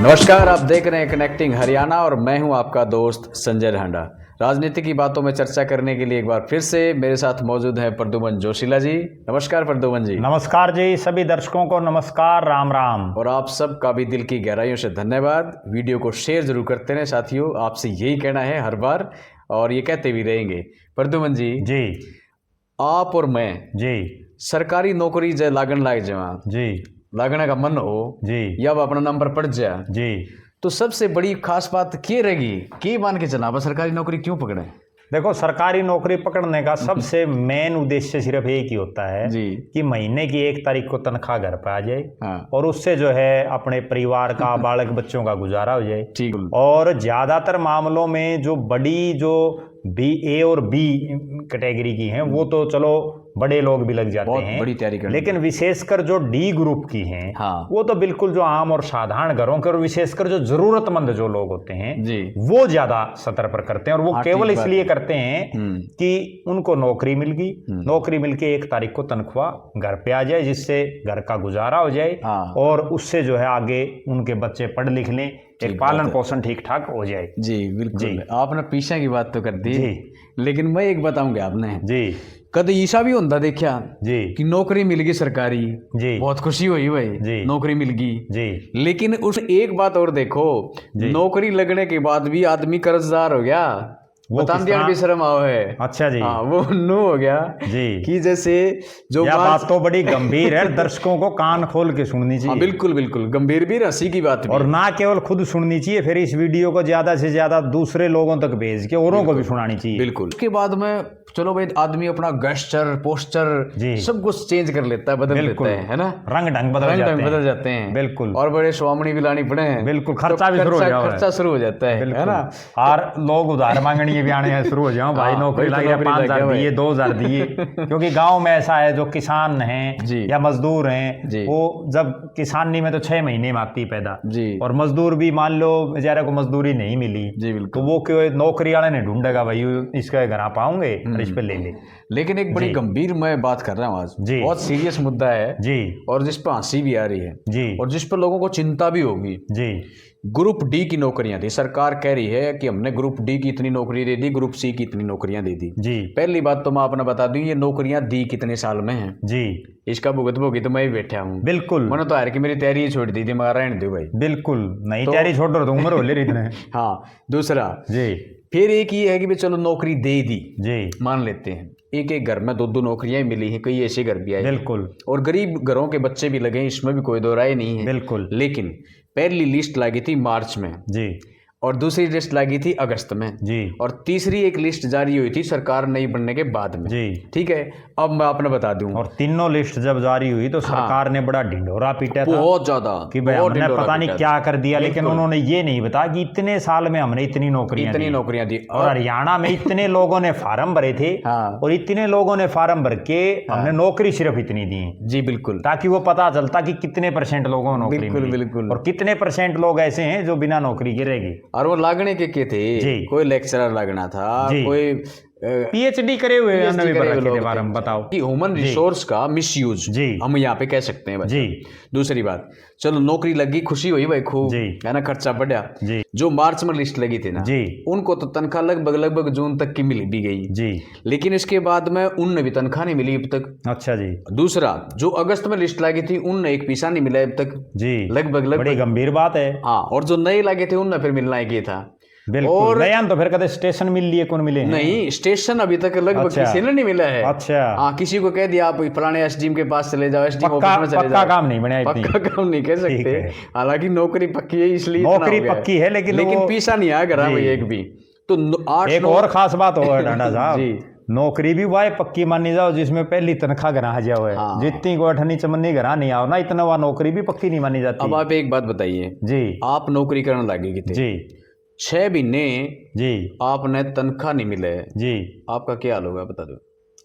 नमस्कार, आप देख रहे हैं कनेक्टिंग हरियाणा और मैं हूं आपका दोस्त संजय ढांडा। राजनीति की बातों में चर्चा करने के लिए एक बार फिर से मेरे साथ मौजूद है प्रद्युमन जोशीला जी। नमस्कार प्रद्युमन जी। नमस्कार जी, सभी दर्शकों को नमस्कार, राम राम। और आप सब का भी दिल की गहराइयों से धन्यवाद। वीडियो को शेयर जरूर करते रहें साथियों, आपसे यही कहना है हर बार और ये कहते भी रहेंगे। प्रद्युमन जी, आप और मैं जी सरकारी नौकरी जय लागन लाग जवा जी लागने का मन हो जी या अब अपना नंबर पड़ जाए जी तो सबसे बड़ी खास बात क्या रहेगी, की मान के चला सरकारी नौकरी क्यों पकड़े? देखो, सरकारी नौकरी पकड़ने का सबसे मेन उद्देश्य सिर्फ एक ही होता है जी कि महीने की 1 तारीख को तनख्वाह घर पे आ जाए। हाँ। और उससे जो है अपने परिवार का बालक बच्चों का गुजारा हो जाए। ठीक। और ज्यादातर मामलों में जो बड़ी जो ए और बी कैटेगरी की हैं वो तो चलो बड़े लोग भी लग जाते हैं, बड़ी तैयारी करनी। लेकिन विशेषकर जो डी ग्रुप की हैं हाँ। वो तो बिल्कुल जो आम और साधारण घरों के और विशेषकर जो जरूरतमंद जो लोग होते हैं जी वो ज्यादा सतर पर करते हैं। और वो हाँ, केवल ठीक बात इसलिए है। करते हैं कि उनको नौकरी मिल गई, नौकरी मिल के 1 तारीख को तनख्वाह घर पे आ जाए, जिससे घर का गुजारा हो जाए। हाँ। और उससे जो है आगे उनके बच्चे पढ़ लिख लें, एक पालन पोषण ठीक ठाक हो जाए। जी बिल्कुल जी। आपने पीछा की बात तो कर दी जी। लेकिन मैं एक बताऊंगा आपने जी कद ईसा भी होता देखा जी कि नौकरी मिल गई सरकारी, जी बहुत खुशी हुई भाई जी। नौकरी मिल गई। जी लेकिन उस एक बात और देखो, जी। नौकरी लगने के बाद भी आदमी कर्जदार हो गया, वो बता किस दिया तरह? भी शर्म आओ है। अच्छा जी। हाँ, वो नो हो गया जी कि जैसे जो यह बात तो बड़ी गंभीर है, दर्शकों को कान खोल के सुननी हाँ, चाहिए। बिल्कुल बिल्कुल गंभीर भी हंसी की बात भी। और ना केवल खुद सुननी चाहिए, फिर इस वीडियो को ज्यादा से ज्यादा दूसरे लोगों तक भेज के औरों को भी सुनानी चाहिए। बिल्कुल। उसके बाद में चलो भाई आदमी अपना गेस्चर पोस्टर जी। सब कुछ चेंज कर लेता है, बदल बिल्कुल। लेता है ना, रंग ढंग बदल जाते हैं। बिल्कुल। बिल्कुल। और बड़े स्वामणी भी लानी पड़े हैं, बिल्कुल, खर्चा भी शुरू हो जाता है। खर्चा शुरू हो जाता है बिल्कुल। ना। और लोग उधार मांगने भी आने शुरू हो जाओ, भाई हाँ, नौकरी भाई तो लगी है, नौकरी 5,000 लग गया दिए, 2,000 दिए। क्योंकि गांव में ऐसा है, जो किसान जी। हैं या मजदूर हैं, जी। वो जब किसानी में तो 6 महीने में आती पैदा, जी। और मजदूर भी मान लो बेचारे को मजदूरी नहीं मिली, जी बिल्कुल। तो वो क्यों नौकरी वाले ने ढूंढेगा भाई इसका घर आ पाऊंगे और इस पे ले ले। लेकिन एक बड़ी जी। गंभीर मैं बात कर रहा हूँ आज, जी। बहुत सीरियस मुद्दा है जी और जिस पर हंसी भी आ रही है जी और जिस पर लोगों को चिंता भी होगी। जी ग्रुप डी की नौकरियां थी, सरकार कह रही है कि हमने ग्रुप डी की इतनी नौकरी दे दी, ग्रुप सी की इतनी नौकरियां दे दी। जी पहली बात तो मैं आपने बता दूं, ये नौकरियां दी कितने साल में हैं, जी इसका भुगत भोगी तो मैं भी बैठा हूँ। बिल्कुल मैंने तो हार की मेरी तैयारी ही छोड़ दी थी, मैं रहने दो भाई। बिल्कुल नहीं, तैयारी छोड़ दो, उम्र हो ले रही इतने। हाँ। दूसरा जी फिर एक ये है कि भाई चलो नौकरी दे दी, जी मान लेते हैं एक एक घर में 2-2 नौकरियां ही मिली हैं, कई ऐसे घर भी आए बिल्कुल और गरीब घरों के बच्चे भी लगे हैं, इसमें भी कोई दो राय नहीं है। बिल्कुल। लेकिन पहली लिस्ट लगी थी मार्च में जी और दूसरी लिस्ट लगी थी अगस्त में जी और तीसरी एक लिस्ट जारी हुई थी सरकार नई बनने के बाद में। जी ठीक है, अब मैं आपने बता दूं, और तीनों लिस्ट जब जारी हुई तो सरकार ने बड़ा ढिंढोरा पीटा था बहुत ज्यादा कि भाई बहुत हमने ढिंढोरा पता नहीं पीटा क्या था। कर दिया, लेकिन बिल्कुल। उन्होंने ये नहीं बताया कि इतने साल में हमने इतनी नौकरियां दी। दी और हरियाणा में इतने लोगों ने फार्म भरे थे। हाँ। और इतने लोगों ने फार्म भर के हमने नौकरी सिर्फ इतनी दी, जी बिल्कुल, ताकि वो पता चलता कि कितने % लोगों को नौकरी बिल्कुल, मिली बिल्कुल। और कितने % लोग ऐसे हैं जो बिना नौकरी के रह गए। और वो लागने के थे जी। कोई लेक्चरर लगना था, जी। कोई PhD करे हुए PhD नवे करे पर हुए रखे लोग थे बारे में, थे। बताओ कि ह्यूमन जी। रिसोर्स का मिसयूज जी। हम यहाँ पे कह सकते हैं बच्चा। जी दूसरी बात, चलो नौकरी लगी, खुशी हुई भाई खूब, जी। है ना, खर्चा बढ़ा। जी जो मार्च में लिस्ट लगी थी ना, जी उनको तो तनख्वाह लगभग जून तक की मिल भी गई। जी लेकिन इसके बाद में उनने भी तनख्वाह नहीं मिली अब तक। अच्छा जी दूसरा, जो अगस्त में लिस्ट लगी थी उनने एक पैसा नहीं मिला अब तक, जी लगभग बड़ी गंभीर बात है। हाँ। और जो नए लगे थे उनने फिर मिलना ही किया था। बिल्कुल। और नयन तो फिर कदे स्टेशन मिल लिए, कौन मिले हैं? नहीं, स्टेशन अभी तक लगभग अच्छा। किसी ने नहीं मिला है। अच्छा। हाँ, किसी को कह दिया आप फलाने एसडीएम के पास चले जाओ, एसडीएम ऑफिस में चले पक्का जाओ। काम नहीं बना इतनी। पक्का काम नहीं कह ठीक सकते, है। हालांकि नौकरी पक्की है इसलिए इतना नौकरी हो गया पक्की है, लेकिन वो- पैसा नहीं आया घर में जी। एक भी। तो 8 एक और खास बात हो डांडा साहब, जी। नौकरी भी वह पक्की मानी जाओ जिसमें पहली तनख्वाह घर आ जाओ है। हाँ। जितनी को अठनी चमन्नी घर नहीं आओ ना, इतना वह नौकरी भी पक्की नहीं मानी जाती। अब आप एक बात बताइए, जी आप नौकरी करने लगे कितने, जी 6 महीने जी आपने तनख्वाह नहीं मिले, जी आपका क्या हाल होगा बता दो।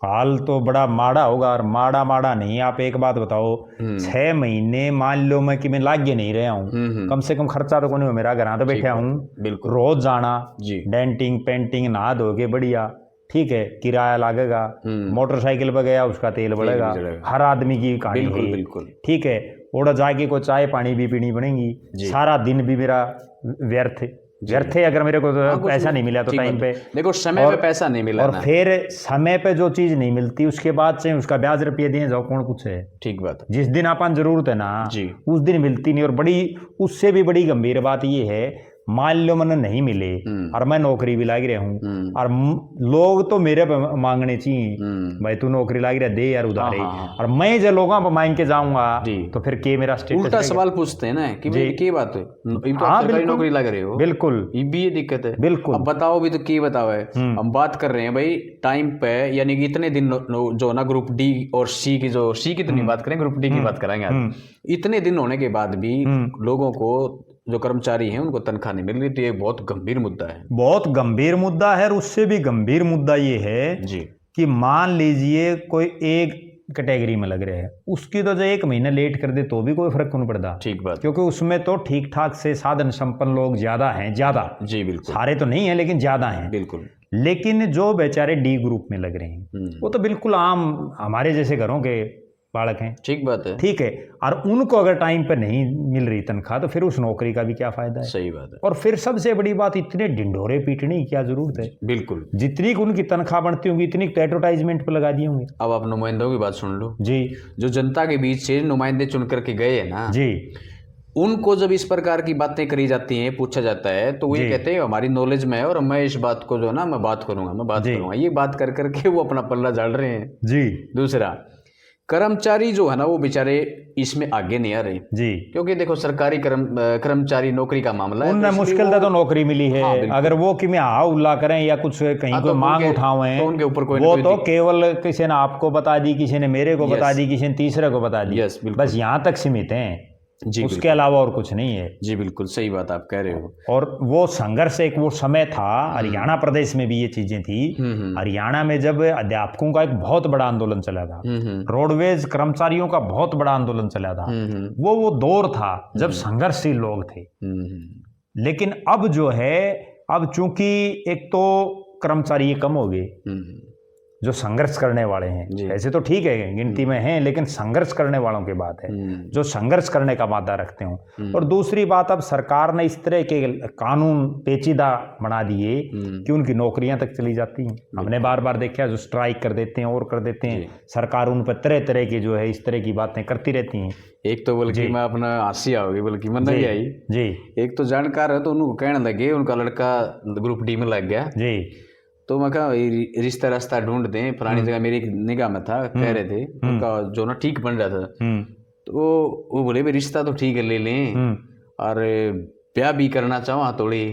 हाल तो बड़ा माड़ा होगा। और माड़ा माड़ा नहीं, आप एक बात बताओ, 6 महीने मान लो मैं कि मैं लागे नहीं रहा हूँ, कम से कम खर्चा तो कोई नहीं हो मेरा, घर तो बैठा हूँ, बिल्कुल। रोज जाना, जी। डेंटिंग पेंटिंग नहा धोके बढ़िया, ठीक है, किराया लगेगा, मोटरसाइकिल पर गया उसका तेल बढ़ेगा, बढ़ेगा। हर आदमी की कहानी बिल्कुल, है, बिल्कुल। ठीक है। ओड़ा जाके को चाय पानी भी पीनी पड़ेगी, सारा दिन भी मेरा व्यर्थ है अगर मेरे को पैसा नहीं मिला तो टाइम पे। देखो समय पे पैसा नहीं मिला और फिर समय पे जो चीज नहीं मिलती उसके बाद से उसका ब्याज रुपये दिए जाओ कौन पूछे। ठीक बात है। जिस दिन अपन जरूरत है ना उस दिन मिलती नहीं। और बड़ी उससे भी बड़ी गंभीर बात ये है, मान लो मैंने नहीं मिले और मैं नौकरी भी लाग रहा हूँ और लोग तो मेरे पे मांगने चाहिए, भाई तू नौकरी लाग रहा दे यार उधारे, और मैं जब लोगों पे मांग के जाऊंगा तो फिर के मेरा स्टेटस उल्टा सवाल पूछते हैं ना कि भाई क्या बात है, सरकारी नौकरी लग रहे हो। बिल्कुल ये भी ये दिक्कत है। बिल्कुल। अब बताओ भी तो क्या बताओ है, हम बात कर रहे हैं भाई टाइम पे, यानी कि इतने दिन जो ना ग्रुप डी और सी की, जो सी की तो नहीं बात करें, ग्रुप डी की बात करेंगे आज। इतने दिन होने के बाद भी लोगों को, जो कर्मचारी हैं, उनको तनख्वाह नहीं मिल रही, तो ये बहुत गंभीर मुद्दा है। बहुत गंभीर मुद्दा है। और उससे भी गंभीर मुद्दा ये है जी कि मान लीजिए कोई एक कैटेगरी में लग रहे हैं, उसकी तो जो 1 महीना लेट कर दे तो भी कोई फर्क नहीं पड़ता। ठीक बात। क्योंकि उसमें तो ठीक ठाक से साधन संपन्न लोग ज्यादा हैं, ज्यादा। जी बिल्कुल। सारे तो नहीं है लेकिन ज्यादा हैं। बिल्कुल। लेकिन जो बेचारे डी ग्रुप में लग रहे हैं वो तो बिल्कुल आम हमारे जैसे घरों के बालक हैं। ठीक बात है। ठीक है। और उनको अगर टाइम पर नहीं मिल रही तनख्वाह तो फिर उस नौकरी का भी क्या फायदा है। सही बात है। और फिर सबसे बड़ी बात, इतने ढिंढोरे पीटने की क्या जरूरत है। बिल्कुल। जितनी उनकी तनख्वाह बढ़ती होंगी इतनी एडवर्टाइजमेंट पर लगा दिए होंगे। अब आप नुमाइंदों की बात सुन लो जी। जो जनता के बीच से नुमाइंदे चुन करके गए हैं ना जी, उनको जब इस प्रकार की बातें करी जाती हैं, पूछा जाता है, तो वो ये कहते हैं हमारी नॉलेज में है और मैं इस बात को जो ना मैं बात करूंगा। ये बात कर करके वो अपना पल्ला झाड़ रहे हैं। जी। दूसरा, कर्मचारी जो है ना वो बेचारे इसमें आगे नहीं आ रहे जी, क्योंकि देखो सरकारी कर्मचारी नौकरी का मामला है, उनने मुश्किल तो नौकरी मिली है। अगर वो कि मैं उल्ला करें या कुछ कहीं कोई मांग उठावे तो उनके ऊपर कोई वो तो केवल किसी ने आपको बता दी, किसी ने मेरे को बता दी, किसी ने तीसरे को बता दी, बस यहाँ तक सीमित हैं। जी, उसके अलावा और कुछ नहीं है। जी बिल्कुल सही बात आप कह रहे हो। और वो संघर्ष एक वो समय था, हरियाणा प्रदेश में भी ये चीजें थी। हरियाणा में जब अध्यापकों का एक बहुत बड़ा आंदोलन चला था, रोडवेज कर्मचारियों का बहुत बड़ा आंदोलन चला था, वो दौर था जब संघर्षशील लोग थे। लेकिन अब जो है, अब चूंकि एक तो कर्मचारी कम हो गए जो संघर्ष करने वाले हैं, ऐसे तो ठीक है गिनती में हैं, लेकिन संघर्ष करने वालों की बात है जो संघर्ष करने का वादा रखते हो। और दूसरी बात, अब सरकार ने इस तरह के कानून पेचीदा बना दिए कि उनकी नौकरियां तक चली जाती हैं। हमने बार बार देखा जो स्ट्राइक कर देते हैं और कर देते हैं, सरकार उन पर तरह तरह की जो है इस तरह की बातें करती रहती हैं। एक तो बल्कि मैं अपना हंसी आओगी बल्कि मन नहीं आई जी। एक तो जानकार है तो उनको कहने लगे उनका लड़का ग्रुप डी में लग गया जी, तो मैं कहा रिश्ता रास्ता ढूंढ दें, पुरानी जगह मेरी निगाह में था, कह रहे थे उनका जो ना ठीक बन रहा था, तो वो बोले भाई रिश्ता तो ठीक है ले लें और ब्याह भी करना चाहो हाँ थोड़ी,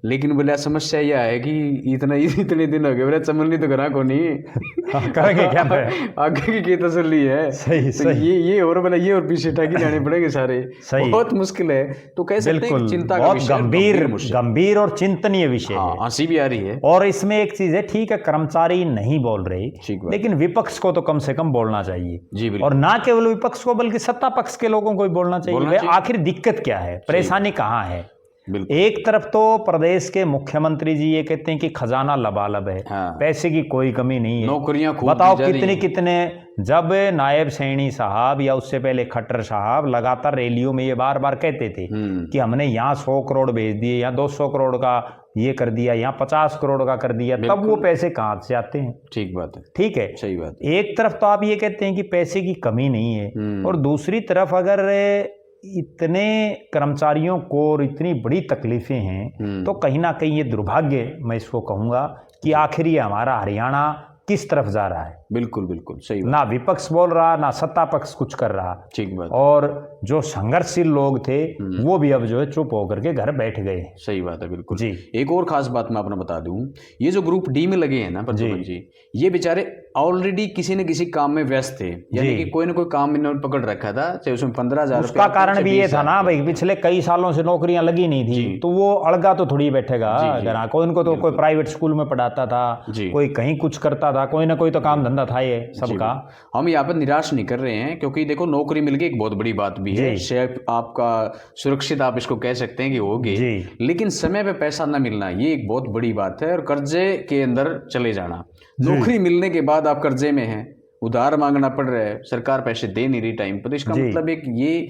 लेकिन बोले समस्या यह है कि इतने दिन हो गए बोले चमन तो करा को नहीं करेंगे क्या आगे की तसल्ली है। सही, तो सही। ये और बोला ये और पीछे टाकी जाने पड़ेंगे सारे, बहुत मुश्किल है। तो कह सकते हैं चिंता का विषय, गंभीर और चिंतनीय विषय है। हंसी भी आ रही है। और इसमें एक चीज है, ठीक है कर्मचारी नहीं बोल रहे, लेकिन विपक्ष को तो कम से कम बोलना चाहिए जी, और ना केवल विपक्ष को बल्कि सत्ता पक्ष के लोगों को भी बोलना चाहिए। आखिर दिक्कत क्या है, परेशानी कहाँ है। एक तरफ तो प्रदेश के मुख्यमंत्री जी ये कहते हैं कि खजाना लबालब है, पैसे की कोई कमी नहीं है, नौकरियां खूब बताओ कितने जब नायब सैनी साहब या उससे पहले खट्टर साहब लगातार रैलियों में ये बार बार कहते थे कि हमने यहाँ 100 करोड़ भेज दिए, यहाँ 200 करोड़ का ये कर दिया, यहाँ 50 करोड़ का कर दिया, तब वो पैसे कहाँ से आते हैं। ठीक बात है, ठीक है, सही बात। एक तरफ तो आप ये कहते हैं कि पैसे की कमी नहीं है, और दूसरी तरफ अगर इतने कर्मचारियों को और इतनी बड़ी तकलीफें हैं तो कहीं ना कहीं ये दुर्भाग्य मैं इसको कहूंगा कि आखिर ये हमारा हरियाणा किस तरफ जा रहा है। बिल्कुल बिल्कुल सही बात। ना विपक्ष बोल रहा, ना सत्ता पक्ष कुछ कर रहा। ठीक बात। और जो संघर्षशील लोग थे वो भी अब जो है चुप होकर के घर बैठ गए। सही बात है, बिल्कुल जी। एक और खास बात मैं अपना बता दूं, ये जो ग्रुप डी में लगे हैं ना प्रद्युमन जी, ये बेचारे ऑलरेडी किसी न किसी काम में व्यस्त थे, यानी कि कोई ना कोई काम इन्होंने पकड़ रखा था, चाहे उसमें 15,000। उसका कारण भी ये था ना भाई, पिछले कई सालों से नौकरियां लगी नहीं थी, तो वो अलगा तो थोड़ी बैठेगा ग्राहक को। इनको तो कोई प्राइवेट स्कूल में पढ़ाता था, कोई कहीं कुछ करता था, कोई ना कोई तो काम धंधा था ये सबका। हम यहाँ पर निराश नहीं कर रहे हैं, क्योंकि देखो नौकरी मिल गई एक बहुत बड़ी बात भी है, शेयर आपका सुरक्षित आप इसको कह सकते हैं कि होगी, लेकिन समय पे पैसा ना मिलना ये एक बहुत बड़ी बात है। और कर्जे के अंदर चले जाना, नौकरी मिलने के बाद आप कर्जे में हैं, उधार मांगना पड़ रहा है, सरकार पैसे दे नहीं रही टाइम पर, तो इसका मतलब एक ये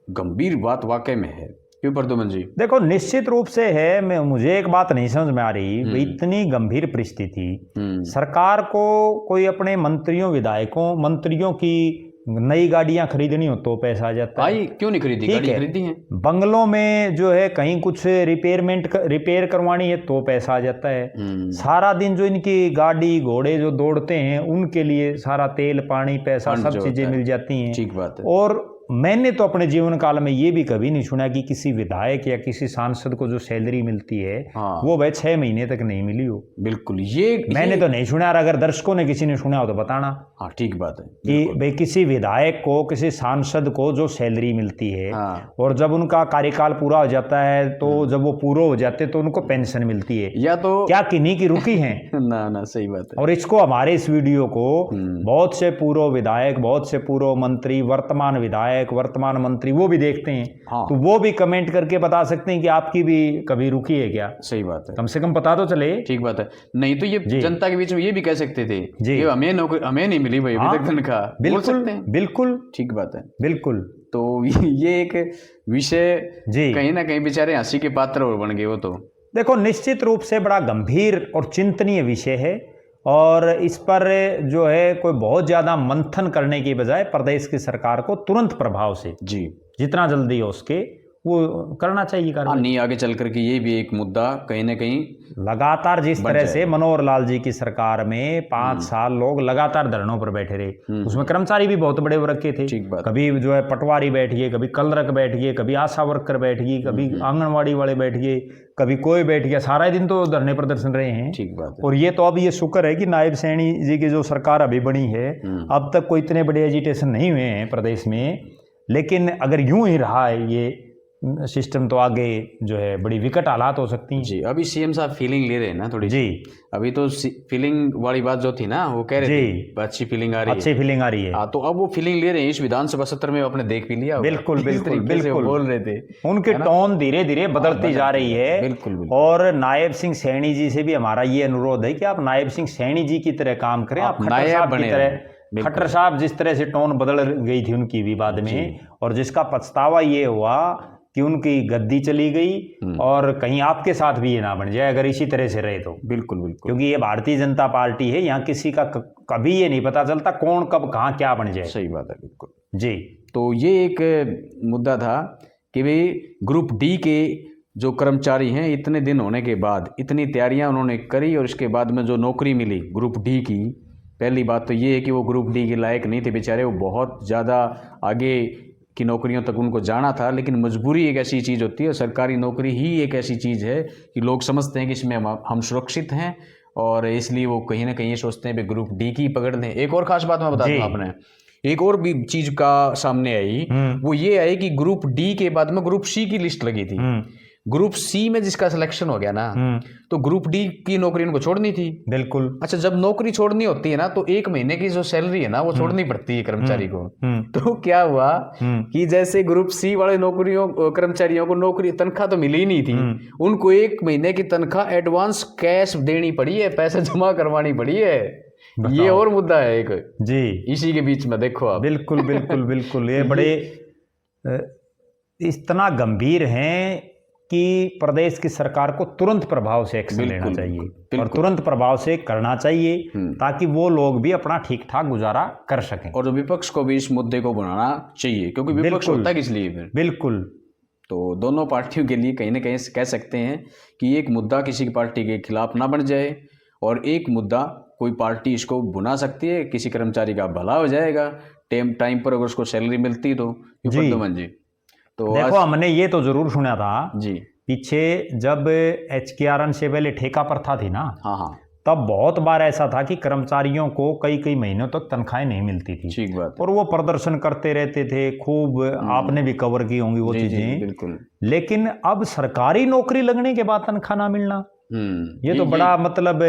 गंभीर बात वाकई में है। क्यों प्रद्युमन जी? देखो निश्चित रूप से है। मुझे एक बात नहीं समझ में आ रही, इतनी गंभीर परिस्थिति, सरकार को कोई अपने मंत्रियों विधायकों मंत्रियों की नई गाड़ियां खरीदनी हो तो पैसा आ जाता है। क्यों नहीं खरीदी? गाड़ी खरीदी है। बंगलों में जो है कहीं कुछ रिपेयर करवानी है तो पैसा आ जाता है। सारा दिन जो इनकी गाड़ी घोड़े जो दौड़ते हैं उनके लिए सारा तेल पानी पैसा सब चीजें मिल जाती हैं। ठीक बात है। और मैंने तो अपने जीवन काल में ये भी कभी नहीं सुना कि किसी विधायक या किसी सांसद को जो सैलरी मिलती है वो भाई 6 महीने तक नहीं मिली हो। बिल्कुल, ये मैंने तो नहीं सुना। अगर दर्शकों ने किसी ने सुना हो तो बताना। हाँ ठीक बात है कि भाई किसी विधायक को किसी सांसद को जो सैलरी मिलती है और जब उनका कार्यकाल पूरा हो जाता है तो जब वो पूरे हो जाते तो उनको पेंशन मिलती है, या तो क्या किन्हीं की रुकी है? ना सही बात है। और इसको हमारे इस वीडियो को बहुत से पूर्व विधायक, बहुत से पूर्व मंत्री, वर्तमान विधायक, वर्तमान मंत्री वो भी देखते हैं। तो वो भी कमेंट करके बता सकते हैं कि आपकी भी कभी रुकी है क्या। सही बात है, कम से कम पता तो चले। ठीक बात है। नहीं तो ये जनता के बीच में ये भी कह सकते थे कि हमें नहीं मिली भाई अभी तक तनख्वाह। बिल्कुल ठीक बात है, बिल्कुल। तो ये एक विषय कहीं ना कहीं बेचारे हंसी के पात्र और बन गए वो। तो देखो निश्चित रूप से बड़ा गंभीर और चिंतनीय विषय है और इस पर जो है कोई बहुत ज़्यादा मंथन करने की बजाय प्रदेश की सरकार को तुरंत प्रभाव से जितना जल्दी हो उसके वो करना चाहिए। नहीं आगे चल करके ये भी एक मुद्दा कहीं ना कहीं लगातार जिस तरह से मनोहर लाल जी की सरकार में 5 साल लोग लगातार धरनों पर बैठे रहे, उसमें कर्मचारी भी बहुत बड़े रखे थे। कभी जो है पटवारी बैठ गए, कभी कलरक बैठ गए, कभी आशा वर्कर बैठ गई, कभी आंगनवाड़ी वाले बैठ गए, कभी कोई बैठ गया। सारा दिन तो धरने प्रदर्शन रहे हैं। ठीक बात है। और ये तो अब ये शुक्र है कि नायब सैनी जी की जो सरकार अभी बनी है, अब तक कोई इतने बड़े एजिटेशन नहीं हुए हैं प्रदेश में। लेकिन अगर यूं ही रहा है ये सिस्टम तो आगे जो है बड़ी विकट हालात हो सकती हैं। जी अभी सीएम साहब फीलिंग ले रहे हैं ना थोड़ी। अभी तो फीलिंग वाली बात जो थी ना वो कह रहे थे अच्छी फीलिंग आ रही है। हाँ, तो अब वो फीलिंग ले रहे हैं। इस विधानसभा सत्र में आपने देख भी लिया। बिल्कुल बोल रहे थे। उनके टोन धीरे धीरे बदलती जा रही है। बिल्कुल। और नायब सिंह सैनी जी से भी हमारा ये अनुरोध है कि आप नायब सिंह सैनी जी की तरह काम करें। आप खट्टर साहब की तरह, खट्टर साहब जिस तरह से टोन बदल गई थी उनकी भी बाद में, और जिसका पछतावा ये हुआ कि उनकी गद्दी चली गई और कहीं आपके साथ भी ये ना बन जाए अगर इसी तरह से रहे तो। बिल्कुल। क्योंकि ये भारतीय जनता पार्टी है, यहाँ किसी का कभी ये नहीं पता चलता कौन कब कहाँ क्या बन जाए। सही बात है, बिल्कुल जी। तो ये एक मुद्दा था कि भाई ग्रुप डी के जो कर्मचारी हैं इतने दिन होने के बाद इतनी तैयारियां उन्होंने करी और इसके बाद में जो नौकरी मिली ग्रुप डी की, पहली बात तो ये है कि वो ग्रुप डी के लायक नहीं थे बेचारे। वो बहुत ज़्यादा आगे की नौकरियों तक उनको जाना था, लेकिन मजबूरी एक ऐसी चीज़ होती है, सरकारी नौकरी ही एक ऐसी चीज़ है कि लोग समझते हैं कि इसमें हम सुरक्षित हैं और इसलिए वो कहीं ना कहीं ये सोचते हैं कि ग्रुप डी की पकड़ लें। एक और ख़ास बात मैं बता दूं, आपने एक और भी चीज़ का सामने आई, वो ये आई कि ग्रुप डी के बाद में ग्रुप सी की लिस्ट लगी थी। ग्रुप सी में जिसका सिलेक्शन हो गया ना, तो ग्रुप डी की नौकरी उनको छोड़नी थी। बिल्कुल। अच्छा, जब नौकरी छोड़नी होती है ना तो 1 महीने की जो सैलरी है ना वो छोड़नी पड़ती है कर्मचारी को। तो क्या हुआ कि जैसे ग्रुप सी वाले कर्मचारियों को नौकरी तनख्वाह तो मिली ही नहीं थी, उनको 1 महीने की तनख्वाह एडवांस कैश देनी पड़ी है, पैसे जमा करवानी पड़ी है। ये और मुद्दा है एक जी इसी के बीच में, देखो आप। बिल्कुल ये बड़े इतना गंभीर हैं कि प्रदेश की सरकार को तुरंत प्रभाव से एक्शन लेना चाहिए और तुरंत प्रभाव से करना चाहिए ताकि वो लोग भी अपना ठीक ठाक गुजारा कर सकें। और जो विपक्ष को भी इस मुद्दे को बनाना चाहिए, क्योंकि विपक्ष होता है किस लिए फिर। बिल्कुल। तो दोनों पार्टियों के लिए कहीं ना कहीं कह सकते हैं कि एक मुद्दा किसी पार्टी के खिलाफ ना बन जाए और एक मुद्दा कोई पार्टी इसको बुना सकती है, किसी कर्मचारी का भला हो जाएगा टाइम पर अगर उसको सैलरी मिलती तो। प्रद्युमन जी तो देखो हमने ये तो जरूर सुना था जी पीछे जब HKRN से पहले ठेका प्रथा थी ना, हाँ, तब बहुत बार ऐसा था कि कर्मचारियों को कई महीनों तक तनख्वाहें नहीं मिलती थी। ठीक बात। और वो प्रदर्शन करते रहते थे खूब, आपने भी कवर की होंगी वो चीजें। बिल्कुल। लेकिन अब सरकारी नौकरी लगने के बाद तनख्वाह ना मिलना, ये तो बड़ा मतलब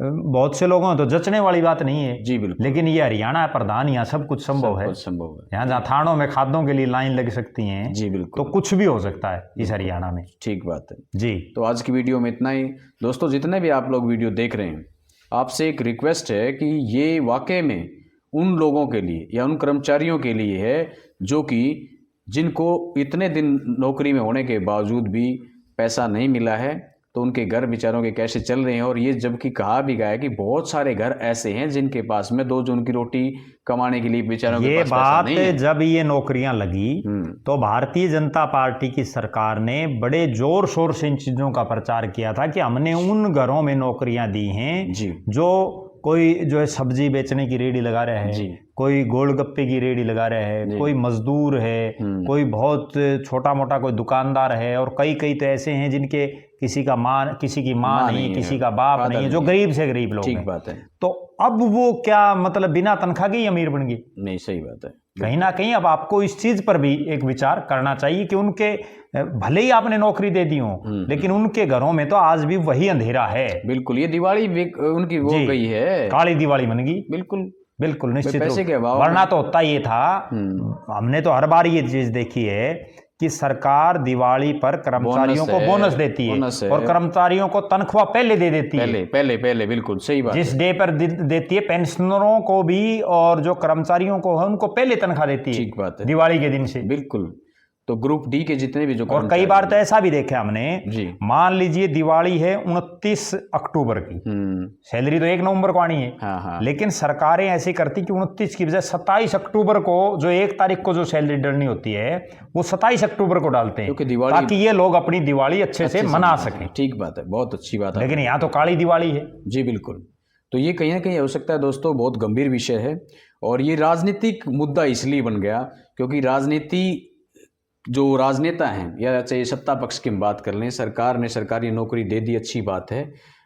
बहुत से लोगों तो जचने वाली बात नहीं है। जी बिल्कुल। लेकिन ये हरियाणा है प्रधान, यहाँ सब कुछ संभव है। यहाँ जहाँ थानों में खादों के लिए लाइन लग सकती है, जी बिल्कुल, तो कुछ भी हो सकता है इस हरियाणा में। ठीक बात है जी। तो आज की वीडियो में इतना ही दोस्तों। जितने भी आप लोग वीडियो देख रहे हैं, आपसे एक रिक्वेस्ट है कि ये वाकई में उन लोगों के लिए या उन कर्मचारियों के लिए है जो कि जिनको इतने दिन नौकरी में होने के बावजूद भी पैसा नहीं मिला है, तो उनके घर बेचारों के कैसे चल रहे हैं। और ये जबकि कहा भी गया है कि बहुत सारे घर ऐसे हैं जिनके पास में 2 जून की रोटी कमाने के लिए बेचारों के पास पैसा नहीं है। ये बात जब ये नौकरियां लगी तो भारतीय जनता पार्टी की सरकार ने बड़े जोर शोर से इन चीजों का प्रचार किया था कि हमने उन घरों में नौकरियां दी हैं जो कोई जो है सब्जी बेचने की रेडी लगा रहा है, कोई गोलगप्पे की रेडी लगा रहा है, कोई मजदूर है, कोई बहुत छोटा मोटा कोई दुकानदार है, और कई कई तो ऐसे हैं जिनके किसी की माँ नहीं, किसी का बाप नहीं है, जो गरीब से गरीब लोग हैं। बात है। तो अब वो क्या मतलब बिना तनख्वाह के ही अमीर बन गई? नहीं, सही बात है। कहीं ना कहीं अब आपको इस चीज पर भी एक विचार करना चाहिए कि उनके भले ही आपने नौकरी दे दी हो, लेकिन उनके घरों में तो आज भी वही अंधेरा है। बिल्कुल, ये दिवाली उनकी वो गई है, काली दिवाली बन गई। बिल्कुल बिल्कुल निश्चित, पैसे के अभाव, वरना तो होता ये था, हमने तो हर बार ये चीज देखी है कि सरकार दिवाली पर कर्मचारियों को बोनस देती है और कर्मचारियों को तनख्वाह पहले दे देती है। पहले बिल्कुल सही बात। जिस डे पर देती है, पेंशनरों को भी और जो कर्मचारियों को है उनको पहले तनख्वाह देती है। ठीक बात है, दिवाली के दिन से। बिल्कुल। तो ग्रुप डी के जितने भी जो, और कई बार तो ऐसा भी देखा हमने जी, मान लीजिए दिवाली है 29 अक्टूबर की, सैलरी तो 1 नवंबर को आनी है। हाँ। लेकिन सरकारें ऐसी करती कि 29 की बजाय 27 अक्टूबर को, जो 1 तारीख को जो सैलरी डलनी होती है, वो 27 अक्टूबर को डालते हैं, ताकि ये लोग अपनी दिवाली अच्छे से मना सकें। ठीक बात है, बहुत अच्छी बात है। लेकिन यहाँ तो काली दिवाली है। जी बिल्कुल। तो ये कहीं ना कहीं हो सकता है दोस्तों बहुत गंभीर विषय है, और ये राजनीतिक मुद्दा इसलिए बन गया क्योंकि राजनीति, जो राजनेता हैं या चाहे सत्ता पक्ष की बात कर लें, सरकार ने सरकारी नौकरी दे दी, अच्छी बात है,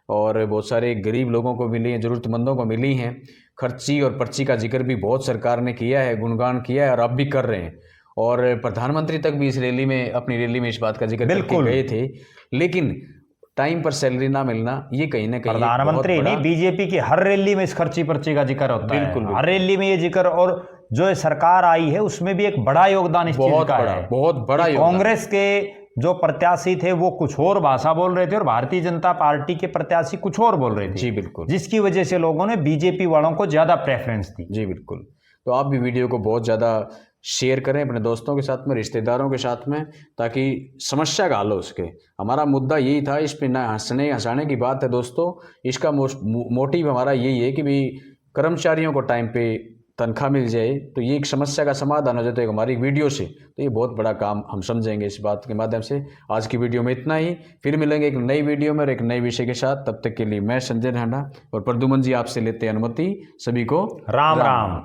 और बहुत सारे गरीब लोगों को मिली हैं, ज़रूरतमंदों को मिली हैं। खर्ची और पर्ची का जिक्र भी बहुत सरकार ने किया है, गुणगान किया है, और अब भी कर रहे हैं। और प्रधानमंत्री तक भी इस रैली में, अपनी रैली में इस बात का जिक्र करके गए थे। लेकिन टाइम पर सैलरी ना मिलना, ये कहीं ना कहीं प्रधानमंत्री नहीं, बीजेपी की हर रैली में इस खर्ची पर्ची का जिक्र होता है। बिल्कुल, हर रैली में ये जिक्र, और जो सरकार आई है उसमें भी एक बड़ा योगदान इस चीज का है, बहुत बड़ा योगदान। कांग्रेस के जो प्रत्याशी थे वो कुछ और भाषा बोल रहे थे और भारतीय जनता पार्टी के प्रत्याशी कुछ और बोल रहे थे। जी बिल्कुल, जिसकी वजह से लोगों ने बीजेपी वालों को ज्यादा प्रेफरेंस दी। जी बिल्कुल। तो आप भी वीडियो को बहुत ज़्यादा शेयर करें अपने दोस्तों के साथ में, रिश्तेदारों के साथ में, ताकि समस्या का हल हो सके। हमारा मुद्दा यही था, इस पर ना हंसने हंसाने की बात है दोस्तों, इसका मोटिव हमारा यही है कि भाई कर्मचारियों को टाइम पे तनख्वाह मिल जाए, तो ये एक समस्या का समाधान हो जाता है हमारी वीडियो से, तो ये बहुत बड़ा काम हम समझेंगे इस बात के माध्यम से। आज की वीडियो में इतना ही, फिर मिलेंगे एक नई वीडियो में और एक नए विषय के साथ। तब तक के लिए मैं संजय ढांडा और प्रद्युमन जी आपसे लेते हैं अनुमति। सभी को राम राम।